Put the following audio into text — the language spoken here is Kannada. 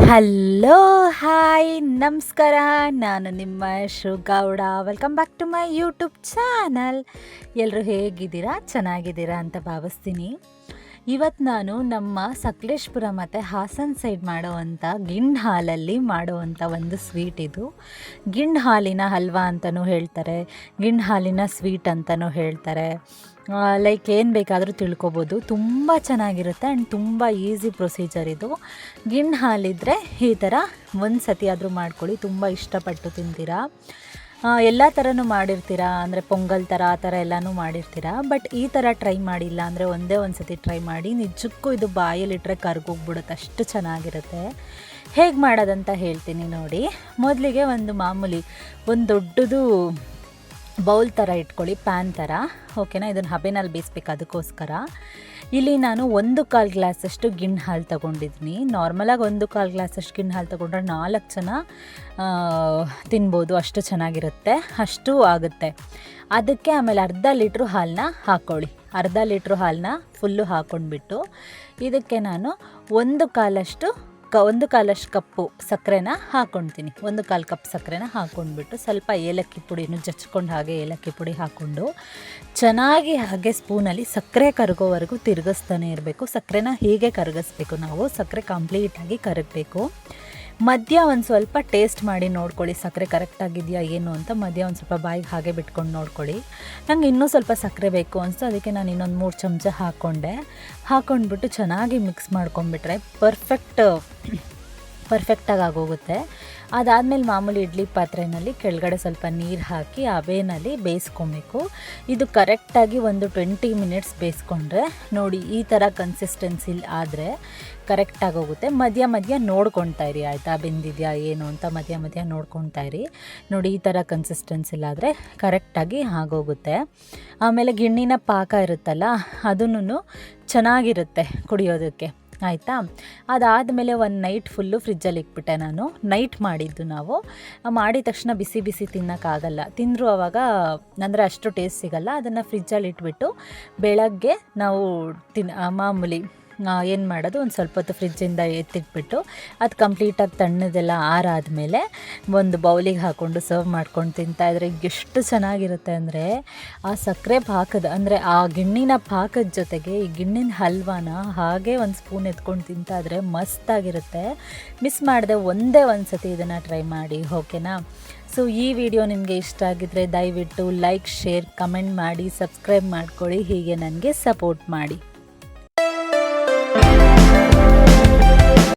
ಹಲೋ ಹಾಯ್ ನಮಸ್ಕಾರ. ನಾನು ನಿಮ್ಮ Gowda. Welcome back to my YouTube channel. ಎಲ್ಲರೂ ಹೇಗಿದ್ದೀರಾ? ಚೆನ್ನಾಗಿದ್ದೀರಾ ಅಂತ ಭಾವಿಸ್ತೀನಿ. ಇವತ್ತು ನಾನು ನಮ್ಮ ಸಕಲೇಶಪುರ ಮತ್ತು ಹಾಸನ ಸೈಡ್ ಮಾಡೋವಂಥ ಗಿಣ್ಣು ಹಾಲಲ್ಲಿ ಮಾಡೋವಂಥ ಒಂದು ಸ್ವೀಟ್ ಇದು. ಗಿಣ್ಣು ಹಾಲಿನ ಹಲ್ವಾ ಅಂತಲೂ ಹೇಳ್ತಾರೆ, ಗಿಣ್ಣು ಹಾಲಿನ ಸ್ವೀಟ್ ಅಂತಲೂ ಹೇಳ್ತಾರೆ. ಲೈಕ್ ಏನು ಬೇಕಾದರೂ ತಿಳ್ಕೊಬೋದು. ತುಂಬ ಚೆನ್ನಾಗಿರುತ್ತೆ ಆ್ಯಂಡ್ ತುಂಬ ಈಸಿ ಪ್ರೊಸೀಜರ್ ಇದು. ಗಿಣ್ಣು ಹಾಲಿದ್ದರೆ ಈ ಥರ ಒಂದು ಸತಿ ಆದರೂ ಮಾಡ್ಕೊಳ್ಳಿ, ತುಂಬ ಇಷ್ಟಪಟ್ಟು ತಿಂತೀರಾ. ಎಲ್ಲ ಥರನೂ ಮಾಡಿರ್ತೀರಾ, ಅಂದರೆ ಪೊಂಗಲ್ ಥರ ಆ ಥರ ಎಲ್ಲನೂ ಮಾಡಿರ್ತೀರಾ. ಬಟ್ ಈ ಥರ ಟ್ರೈ ಮಾಡಿಲ್ಲ ಅಂದರೆ ಒಂದೇ ಒಂದು ಸತಿ ಟ್ರೈ ಮಾಡಿ. ನಿಜಕ್ಕೂ ಇದು ಬಾಯಲ್ಲಿಟ್ಟರೆ ಕರ್ಗೋಗ್ಬಿಡುತ್ತೆ, ಅಷ್ಟು ಚೆನ್ನಾಗಿರುತ್ತೆ. ಹೇಗೆ ಮಾಡೋದಂತ ಹೇಳ್ತೀನಿ ನೋಡಿ. ಮೊದಲಿಗೆ ಒಂದು ದೊಡ್ಡದು ಬೌಲ್ ಥರ ಇಟ್ಕೊಳ್ಳಿ, ಪ್ಯಾನ್ ಥರ. ಓಕೆನಾ? ಇದನ್ನು ಹಬೆನಲ್ಲಿ ಬೇಯಿಸ್ಬೇಕು. ಅದಕ್ಕೋಸ್ಕರ ಇಲ್ಲಿ ನಾನು 1/4 ಗ್ಲಾಸಷ್ಟು ಗಿಣ್ಣು ಹಾಲು ತೊಗೊಂಡಿದ್ದೀನಿ. ನಾರ್ಮಲಾಗಿ 1/4 ಗ್ಲಾಸಷ್ಟು ಗಿಣ್ಣು ಹಾಲು ತೊಗೊಂಡ್ರೆ 4 ಜನ ತಿನ್ಬೋದು, ಅಷ್ಟು ಚೆನ್ನಾಗಿರುತ್ತೆ, ಅಷ್ಟು ಆಗುತ್ತೆ. ಅದಕ್ಕೆ ಆಮೇಲೆ ಅರ್ಧ ಲೀಟ್ರು ಹಾಲನ್ನ ಹಾಕ್ಕೊಳ್ಳಿ. ಅರ್ಧ ಲೀಟ್ರು ಹಾಲನ್ನ ಫುಲ್ಲು ಹಾಕ್ಕೊಂಡ್ಬಿಟ್ಟು ಇದಕ್ಕೆ ನಾನು 1/4 ಕಪ್ಪು ಸಕ್ಕರೆನ ಹಾಕ್ಕೊಳ್ತೀನಿ. 1/4 ಕಪ್ ಸಕ್ಕರೆನ ಹಾಕ್ಕೊಂಡ್ಬಿಟ್ಟು ಸ್ವಲ್ಪ ಏಲಕ್ಕಿ ಪುಡಿನೂ ಜಚ್ಕೊಂಡು ಹಾಗೆ ಏಲಕ್ಕಿ ಪುಡಿ ಹಾಕ್ಕೊಂಡು ಚೆನ್ನಾಗಿ ಹಾಗೆ ಸ್ಪೂನಲ್ಲಿ ಸಕ್ಕರೆ ಕರಗೋವರೆಗೂ ತಿರುಗಿಸ್ತಾನೆ ಇರಬೇಕು. ಸಕ್ಕರೆನ ಹೀಗೆ ಕರಗಿಸ್ಬೇಕು ನಾವು. ಸಕ್ಕರೆ ಕಂಪ್ಲೀಟಾಗಿ ಕರಗಬೇಕು. ಮಧ್ಯ ಒಂದು ಸ್ವಲ್ಪ ಟೇಸ್ಟ್ ಮಾಡಿ ನೋಡ್ಕೊಳ್ಳಿ, ಸಕ್ಕರೆ ಕರೆಕ್ಟಾಗಿದೆಯಾ ಏನು ಅಂತ. ಮಧ್ಯ ಒಂದು ಸ್ವಲ್ಪ ಬಾಯಿಗೆ ಹಾಗೆ ಬಿಟ್ಕೊಂಡು ನೋಡ್ಕೊಳ್ಳಿ. ನಂಗೆ ಇನ್ನೂ ಸ್ವಲ್ಪ ಸಕ್ಕರೆ ಬೇಕು ಅನಿಸ್ತು, ಅದಕ್ಕೆ ನಾನು ಇನ್ನೊಂದು 3 ಚಮಚ ಹಾಕ್ಕೊಂಡ್ಬಿಟ್ಟು ಚೆನ್ನಾಗಿ ಮಿಕ್ಸ್ ಮಾಡ್ಕೊಂಡ್ಬಿಟ್ರೆ ಪರ್ಫೆಕ್ಟಾಗಿ ಆಗೋಗುತ್ತೆ. ಅದಾದಮೇಲೆ ಮಾಮೂಲಿ ಇಡ್ಲಿ ಪಾತ್ರೆಯಲ್ಲಿ ಕೆಳಗಡೆ ಸ್ವಲ್ಪ ನೀರು ಹಾಕಿ ಹಬೆನಲ್ಲಿ ಬೇಯಿಸ್ಕೊಬೇಕು. ಇದು ಕರೆಕ್ಟಾಗಿ ಒಂದು 20 ಮಿನಿಟ್ಸ್ ಬೇಯಿಸ್ಕೊಂಡ್ರೆ ನೋಡಿ ಈ ಥರ ಕನ್ಸಿಸ್ಟೆನ್ಸಿಲಿ ಆದರೆ ಕರೆಕ್ಟಾಗಿ ಹೋಗುತ್ತೆ. ಮಧ್ಯ ನೋಡ್ಕೊತಾ ಇರಿ, ಆಯಿತಾ? ಬೆಂದಿದೆಯಾ ಏನು ಅಂತ ಮಧ್ಯ ನೋಡ್ಕೊತಾ ಇರಿ. ನೋಡಿ ಈ ಥರ ಕನ್ಸಿಸ್ಟೆನ್ಸಿಲಾದರೆ ಕರೆಕ್ಟಾಗಿ ಆಗೋಗುತ್ತೆ. ಆಮೇಲೆ ಗಿಣ್ಣಿನ ಪಾಕ ಇರುತ್ತಲ್ಲ, ಅದನ್ನು ಚೆನ್ನಾಗಿರುತ್ತೆ ಕುಡಿಯೋದಕ್ಕೆ, ಆಯಿತಾ? ಅದಾದಮೇಲೆ ಒಂದು ನೈಟ್ ಫುಲ್ಲು ಫ್ರಿಜ್ಜಲ್ಲಿ ಇಟ್ಬಿಟ್ಟೆ ನಾನು. ನೈಟ್ ಮಾಡಿದ್ದು ನಾವು. ಮಾಡಿದ ತಕ್ಷಣ ಬಿಸಿ ತಿನ್ನೋಕ್ಕಾಗಲ್ಲ, ತಿಂದರೂ ಆವಾಗ ಅಂದರೆ ಅಷ್ಟು ಟೇಸ್ಟ್ ಸಿಗಲ್ಲ. ಅದನ್ನು ಫ್ರಿಜ್ಜಲ್ಲಿ ಇಟ್ಬಿಟ್ಟು ಬೆಳಗ್ಗೆ ನಾವು ಮಾಮೂಲಿ ಏನು ಮಾಡೋದು, ಒಂದು ಸ್ವಲ್ಪ ಹೊತ್ತು ಫ್ರಿಜ್ಜಿಂದ ಎತ್ತಿಟ್ಬಿಟ್ಟು ಅದು ಕಂಪ್ಲೀಟಾಗಿ ತಣ್ಣದೆಲ್ಲ ಆರಾದಮೇಲೆ ಒಂದು ಬೌಲಿಗೆ ಹಾಕ್ಕೊಂಡು ಸರ್ವ್ ಮಾಡ್ಕೊಂಡು ತಿಂತಾಯಿದ್ರೆ ಎಷ್ಟು ಚೆನ್ನಾಗಿರುತ್ತೆ ಅಂದರೆ, ಆ ಸಕ್ಕರೆ ಪಾಕದ ಅಂದರೆ ಆ ಗಿಣ್ಣಿನ ಪಾಕದ ಜೊತೆಗೆ ಈ ಗಿಣ್ಣಿನ ಹಲ್ವಾನ ಹಾಗೆ ಒಂದು ಸ್ಪೂನ್ ಎತ್ಕೊಂಡು ತಿಂತಾಯಿದ್ರೆ ಮಸ್ತಾಗಿರುತ್ತೆ. ಮಿಸ್ ಮಾಡದೆ ಒಂದೇ ಒಂದು ಸತಿ ಇದನ್ನು ಟ್ರೈ ಮಾಡಿ, ಓಕೆನಾ? ಸೊ ಈ ವಿಡಿಯೋ ನಿಮಗೆ ಇಷ್ಟ ಆಗಿದ್ದರೆ ದಯವಿಟ್ಟು ಲೈಕ್, ಶೇರ್, ಕಮೆಂಟ್ ಮಾಡಿ, ಸಬ್ಸ್ಕ್ರೈಬ್ ಮಾಡ್ಕೊಳ್ಳಿ. ಹೀಗೆ ನನಗೆ ಸಪೋರ್ಟ್ ಮಾಡಿ.